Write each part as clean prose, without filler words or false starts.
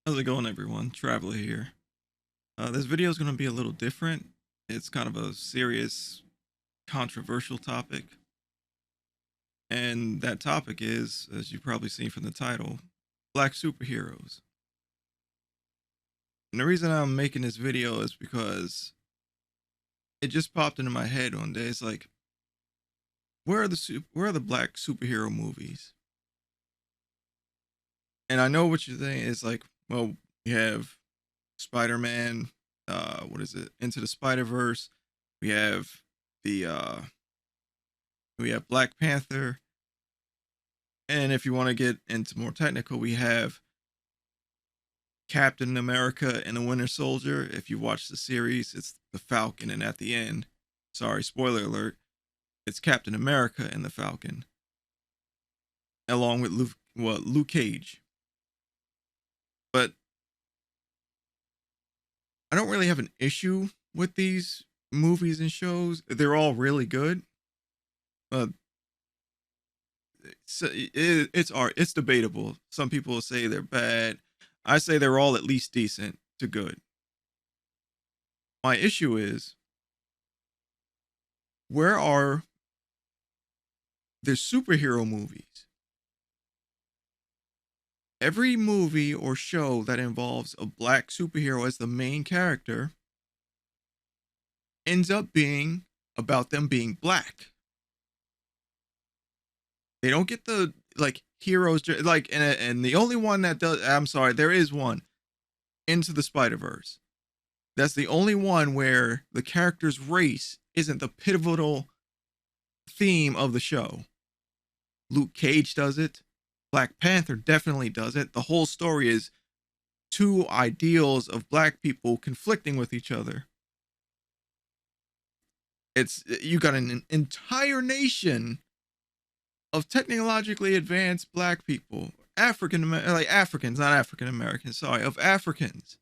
How's it going, everyone? Traveler here. This video is going to be a little different. It's kind of a serious, controversial topic. And that topic is, as you've probably seen from the title, black superheroes. And the reason I'm making this video is because it just popped into my head one day. It's like, where are the black superhero movies? And I know what you're saying is like, well, we have Spider-Man, what is it? Into the Spider-Verse. We have the we have Black Panther, and if you want to get into more technical, we have Captain America and the Winter Soldier. If you watch the series, it's the Falcon, and at the end, sorry, spoiler alert, it's Captain America and the Falcon, along with Luke Cage. But I don't really have an issue with these movies and shows. They're all really good. Uh, it's art. It's debatable. Some people say they're bad. I say they're all at least decent to good. My issue is, where are the superhero movies? Every movie or show that involves a black superhero as the main character ends up being about them being black. They don't get the like heroes like, and the only one that does, I'm sorry, there is one, Into the Spider-Verse. That's the only one where the character's race isn't the pivotal theme of the show. Luke Cage does it. Black Panther definitely does it. The whole story is two ideals of black people conflicting with each other. It's, you got an entire nation of technologically advanced black people, Africans, not African Americans, sorry, of Africans.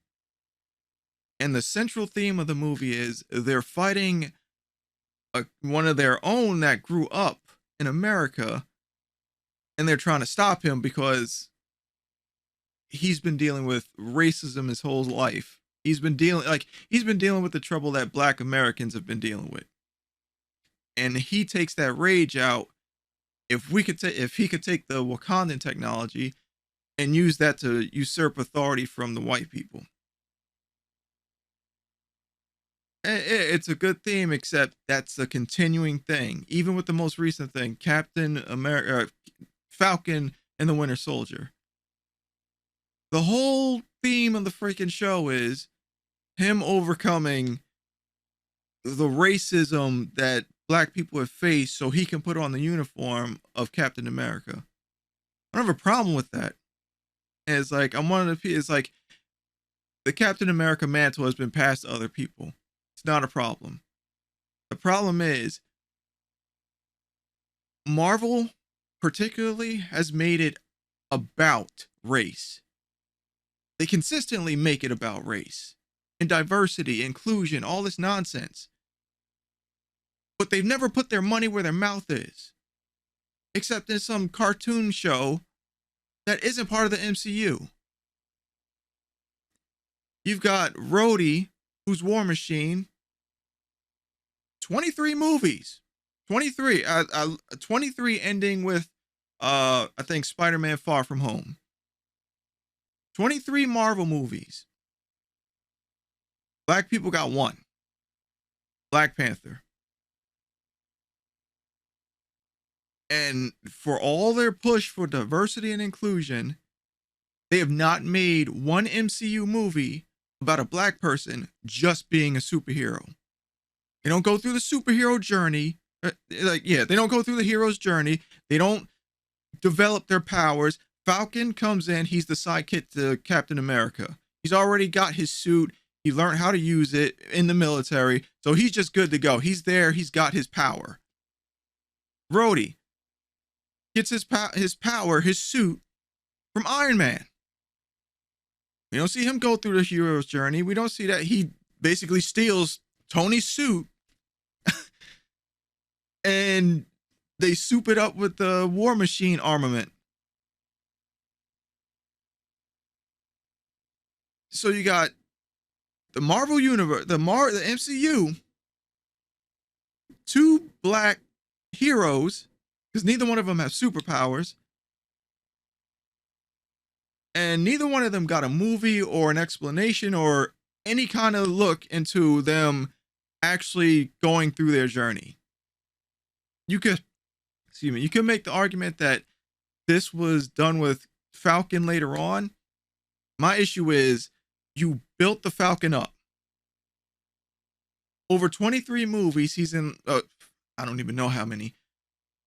And the central theme of the movie is they're fighting one of their own that grew up in America, and they're trying to stop him because he's been dealing with racism his whole life. He's been dealing with the trouble that black Americans have been dealing with. And he takes that rage out. If he could take the Wakandan technology and use that to usurp authority from the white people. It's a good theme, except that's a continuing thing. Even with the most recent thing, Captain America, Falcon, and the Winter Soldier. The whole theme of the freaking show is him overcoming the racism that black people have faced so he can put on the uniform of Captain America. I don't have a problem with that. And it's like, I'm one of the, it's like the Captain America mantle has been passed to other people. It's not a problem. The problem is Marvel particularly has made it about race. They consistently make it about race and diversity, inclusion, all this nonsense. But they've never put their money where their mouth is, except in some cartoon show that isn't part of the MCU. You've got Rhodey, who's War Machine, 23 movies. 23. 23 ending with I think Spider-Man Far From Home. 23 Marvel movies. Black people got one. Black Panther. And for all their push for diversity and inclusion, they have not made one MCU movie about a black person just being a superhero. They don't go through the superhero journey. They don't go through the hero's journey. They don't develop their powers. Falcon comes in, he's the sidekick to Captain America. He's already got his suit. He learned how to use it in the military. So he's just good to go. He's there, he's got his power. Rhodey gets his power, his suit from Iron Man. We don't see him go through the hero's journey. We don't see that he basically steals Tony's suit and they soup it up with the War Machine armament. So you got the Marvel universe, the MCU, two black heroes, because neither one of them have superpowers, and neither one of them got a movie or an explanation or any kind of look into them actually going through their journey. You could, excuse me, you could make the argument that this was done with Falcon later on. My issue is you built the Falcon up. Over 23 movies, he's in, I don't even know how many.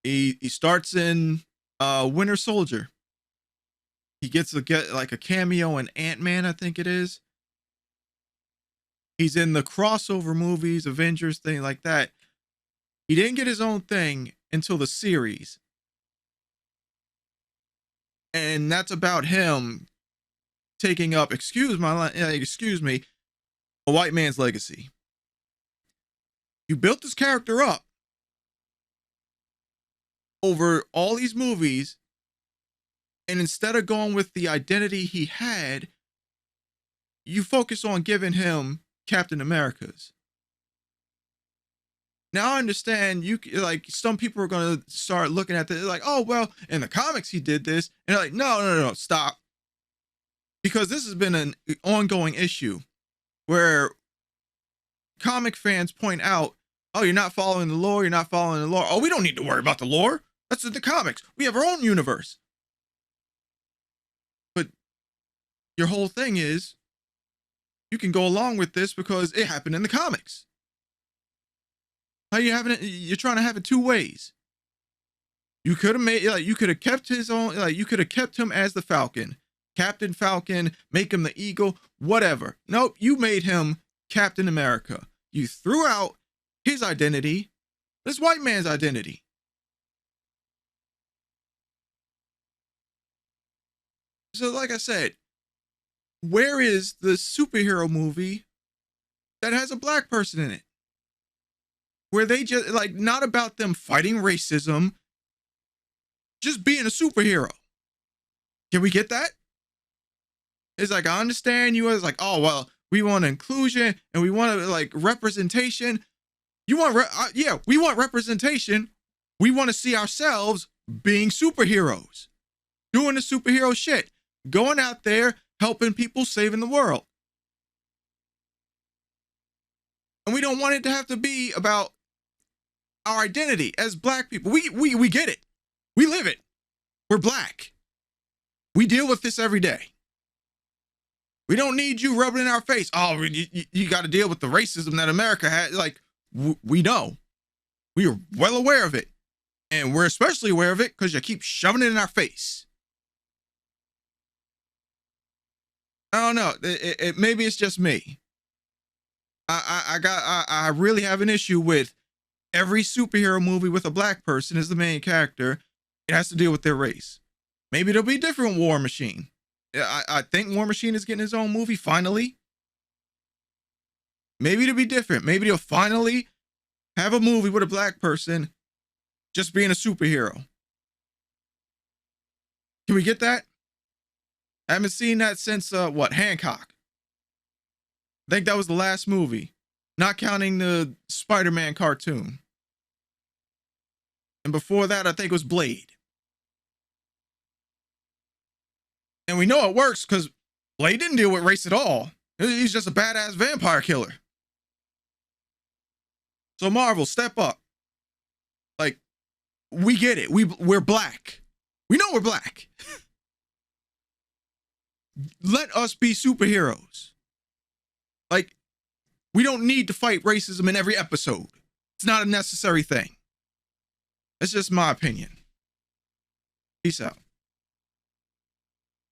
He starts in Winter Soldier. He gets like a cameo in Ant-Man, I think it is. He's in the crossover movies, Avengers, thing like that. He didn't get his own thing until the series. And that's about him taking up, excuse me, a white man's legacy. You built this character up over all these movies, and instead of going with the identity he had, you focus on giving him Captain America's. Now I understand you, like, some people are going to start looking at this like, oh, well, in the comics he did this. And they're like, no, stop. Because this has been an ongoing issue where comic fans point out, oh, you're not following the lore. You're not following the lore. Oh, we don't need to worry about the lore. That's in the comics. We have our own universe. But your whole thing is you can go along with this because it happened in the comics. How you having it? You're trying to have it two ways. You could have made, like, you could have kept his own, like, you could have kept him as the Falcon, Captain Falcon, make him the Eagle, whatever. Nope, you made him Captain America. You threw out his identity, this white man's identity. So, like I said, where is the superhero movie that has a black person in it? Where they just, like, not about them fighting racism, just being a superhero. Can we get that? It's like, I understand you as like, oh, well, we want inclusion and we want like representation. You want, yeah, we want representation. We want to see ourselves being superheroes, doing the superhero shit, going out there, helping people, saving the world. And we don't want it to have to be about our identity as black people. We get it. We live it. We're black. We deal with this every day. We don't need you rubbing in our face. Oh, you got to deal with the racism that America had. Like, we know. We are well aware of it. And we're especially aware of it because you keep shoving it in our face. I don't know. Maybe it's just me. I really have an issue with every superhero movie with a black person as the main character. It has to deal with their race. Maybe there'll be a different War Machine. I think War Machine is getting his own movie finally. Maybe it'll be different. Maybe they'll finally have a movie with a black person just being a superhero. Can we get that? I haven't seen that since, Hancock. I think that was the last movie, not counting the Spider-Man cartoon. And before that, I think it was Blade. And we know it works because Blade didn't deal with race at all. He's just a badass vampire killer. So Marvel, step up. Like, we get it. We're black. We know we're black. Let us be superheroes. Like, we don't need to fight racism in every episode. It's not a necessary thing. That's just my opinion. Peace out.